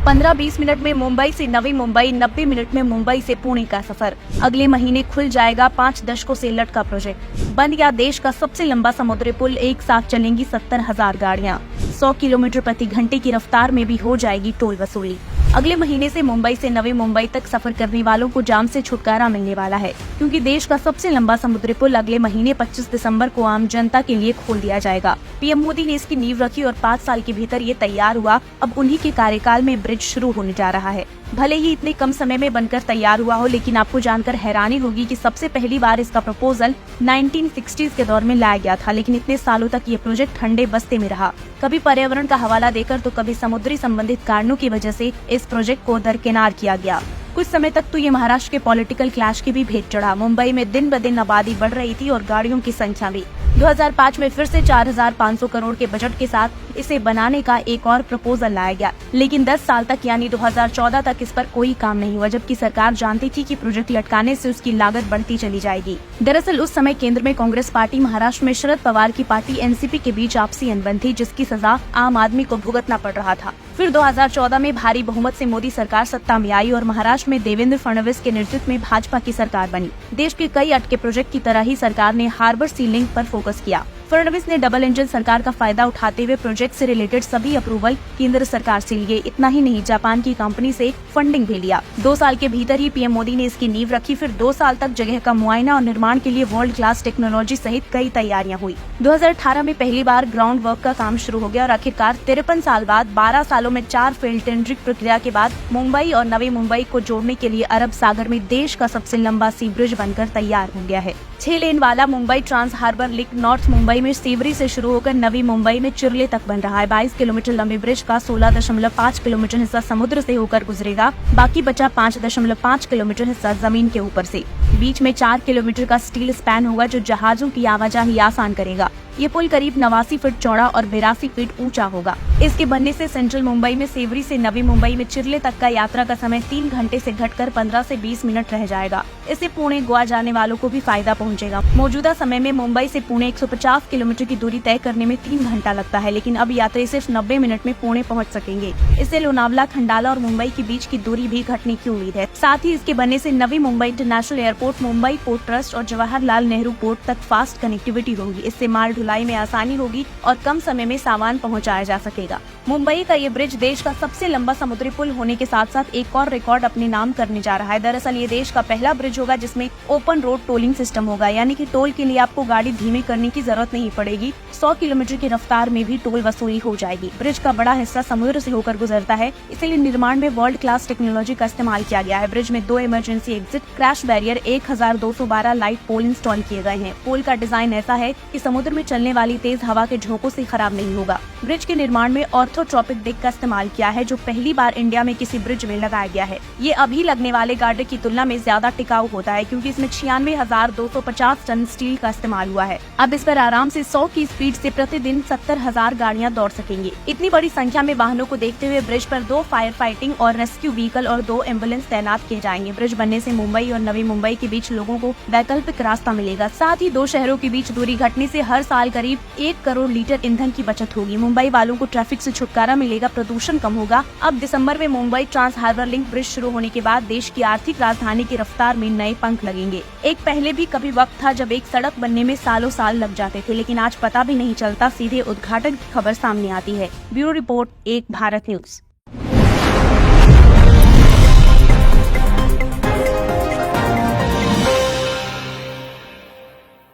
15-20 minute में मुंबई से Navi Mumbai, 90 minute में मुंबई से पुणे का सफर। अगले महीने खुल जाएगा 5 दशकों से लटका प्रोजेक्ट। बन गया देश का सबसे लंबा समुद्री पुल, एक साथ चलेंगी 70,000 गाड़ियाँ। 100 किलोमीटर प्रति घंटे की रफ्तार में भी हो जाएगी टोल वसूली। अगले महीने से मुंबई से नवी मुंबई तक सफर करने वालों को जाम से छुटकारा मिलने वाला है, क्योंकि देश का सबसे लंबा समुद्री पुल अगले महीने 25 दिसंबर को आम जनता के लिए खोल दिया जाएगा। पीएम मोदी ने इसकी नींव रखी और 5 साल के भीतर ये तैयार हुआ। अब उन्हीं के कार्यकाल में ब्रिज शुरू होने जा रहा है। भले ही इतने कम समय में बनकर तैयार हुआ हो, लेकिन आपको जानकर हैरानी होगी कि सबसे पहली बार इसका प्रपोजल 1960s के दौर में लाया गया था, लेकिन इतने सालों तक ये प्रोजेक्ट ठंडे बस्ते में रहा। कभी पर्यावरण का हवाला देकर तो कभी समुद्री संबंधित कारणों की वजह से इस प्रोजेक्ट को दरकिनार किया गया। कुछ समय तक तो ये महाराष्ट्र के पॉलिटिकल क्लैश की भी भेंट चढ़ा। मुंबई में दिन ब दिन आबादी बढ़ रही थी और गाड़ियों की संख्या भी। 2005 में फिर से 4,500 करोड़ के बजट के साथ इसे बनाने का एक और प्रपोजल लाया गया, लेकिन 10 साल तक यानी 2014 तक इस पर कोई काम नहीं हुआ, जबकि सरकार जानती थी कि प्रोजेक्ट लटकाने से उसकी लागत बढ़ती चली जाएगी। दरअसल उस समय केंद्र में कांग्रेस पार्टी, महाराष्ट्र में शरद पवार की पार्टी एनसीपी के बीच आपसी अनबन थी, जिसकी सजा आम आदमी को भुगतना पड़ रहा था। फिर 2014 में भारी बहुमत से मोदी सरकार सत्ता में आई और महाराष्ट्र में देवेंद्र फडणवीस के नेतृत्व में भाजपा की सरकार बनी। देश के कई अटके प्रोजेक्ट की तरह ही सरकार ने हार्बर सी लिंक पर फोकस किया। फडणवीस ने डबल इंजन सरकार का फायदा उठाते हुए प्रोजेक्ट से रिलेटेड सभी अप्रूवल केंद्र सरकार से लिए। इतना ही नहीं, जापान की कंपनी से फंडिंग भी लिया। 2 साल के भीतर ही पीएम मोदी ने इसकी नींव रखी। फिर 2 साल तक जगह का मुआयना और निर्माण के लिए वर्ल्ड क्लास टेक्नोलॉजी सहित कई तैयारियां हुई। 2018 में पहली बार ग्राउंड वर्क का काम शुरू हो गया और आखिरकार 53 साल बाद 12 सालों में 4 फेल टेंडरिंग प्रक्रिया के बाद मुंबई और नवी मुंबई को जोड़ने के लिए अरब सागर में देश का सबसे लंबा सी ब्रिज बनकर तैयार हो गया है। 6 लेन वाला Mumbai trans harbour link north Mumbai में सेवरी से शुरू होकर नवी मुंबई में चिरले तक बन रहा है। 22 किलोमीटर लंबे ब्रिज का 16.5 किलोमीटर हिस्सा समुद्र से होकर गुजरेगा। बाकी बचा 5.5 किलोमीटर हिस्सा जमीन के ऊपर से। बीच में 4 किलोमीटर का स्टील स्पैन होगा, जो जहाजों की आवाजाही आसान करेगा। ये पुल करीब 89 फीट चौड़ा और 82 फीट ऊंचा होगा। इसके बनने से सेंट्रल मुंबई में सेवरी से नवी मुंबई में चिरले तक का यात्रा का समय 3 घंटे से घटकर 15 से 20 मिनट रह जाएगा। इससे पुणे गोवा जाने वालों को भी फायदा पहुंचेगा। मौजूदा समय में मुंबई से पुणे 150 किलोमीटर की दूरी तय करने में 3 घंटा लगता है, लेकिन अब यात्री सिर्फ 90 मिनट में पुणे पहुँच सकेंगे। इससे लोनावला, खंडाला और मुंबई के बीच की दूरी भी घटने की उम्मीद है। साथ ही इसके बनने से Navi Mumbai international airport, Mumbai port trust और जवाहरलाल नेहरू पोर्ट तक फास्ट कनेक्टिविटी होगी। इससे माल ढुलाई में आसानी होगी और कम समय में सामान पहुंचाया जा सकेगा। मुंबई का ये ब्रिज देश का सबसे लंबा समुद्री पुल होने के साथ साथ एक और रिकॉर्ड अपने नाम करने जा रहा है। दरअसल ये देश का पहला ब्रिज होगा जिसमें ओपन रोड टोलिंग सिस्टम होगा, यानी कि टोल के लिए आपको गाड़ी धीमी करने की जरूरत नहीं पड़ेगी। 100 किलोमीटर की रफ्तार में भी टोल वसूली हो जाएगी। ब्रिज का बड़ा हिस्सा समुद्र से होकर गुजरता है, इसलिए निर्माण में वर्ल्ड क्लास टेक्नोलॉजी का इस्तेमाल किया गया है। ब्रिज में 2 emergency exit, crash barrier, 1212 light pole install किए गए हैं। पोल का डिजाइन ऐसा है कि समुद्र में चलने वाली तेज हवा के झोंकों से खराब नहीं होगा। ब्रिज के निर्माण में ऑर्थोट्रॉपिक डेक का इस्तेमाल किया है, जो पहली बार इंडिया में किसी ब्रिज में लगाया गया है। ये अभी लगने वाले गार्डर की तुलना में ज्यादा टिकाऊ होता है, क्योंकि इसमें 96,250 टन स्टील का इस्तेमाल हुआ है। अब इस पर आराम से 100 की स्पीड से प्रतिदिन 70,000 गाड़ियां दौड़ सकेंगी। इतनी बड़ी संख्या में वाहनों को देखते हुए ब्रिज पर 2 फायर फाइटिंग और रेस्क्यू व्हीकल और 2 एम्बुलेंस तैनात किए जाएंगे। ब्रिज बनने से मुंबई और नवी मुंबई के बीच लोगों को वैकल्पिक रास्ता मिलेगा। साथ ही 2 शहरों के बीच दूरी घटने से हर साल करीब 1 करोड़ लीटर ईंधन की बचत होगी। मुंबई वालों को ट्रैफिक से छुटकारा मिलेगा, प्रदूषण कम होगा। अब दिसंबर में Mumbai trans harbour link bridge शुरू होने के बाद देश की आर्थिक राजधानी की रफ्तार में नए पंख लगेंगे। एक पहले भी कभी वक्त था जब एक सड़क बनने में सालों साल लग जाते थे, लेकिन आज पता भी नहीं चलता, सीधे उद्घाटन की खबर सामने आती है। ब्यूरो रिपोर्ट, एक भारत न्यूज।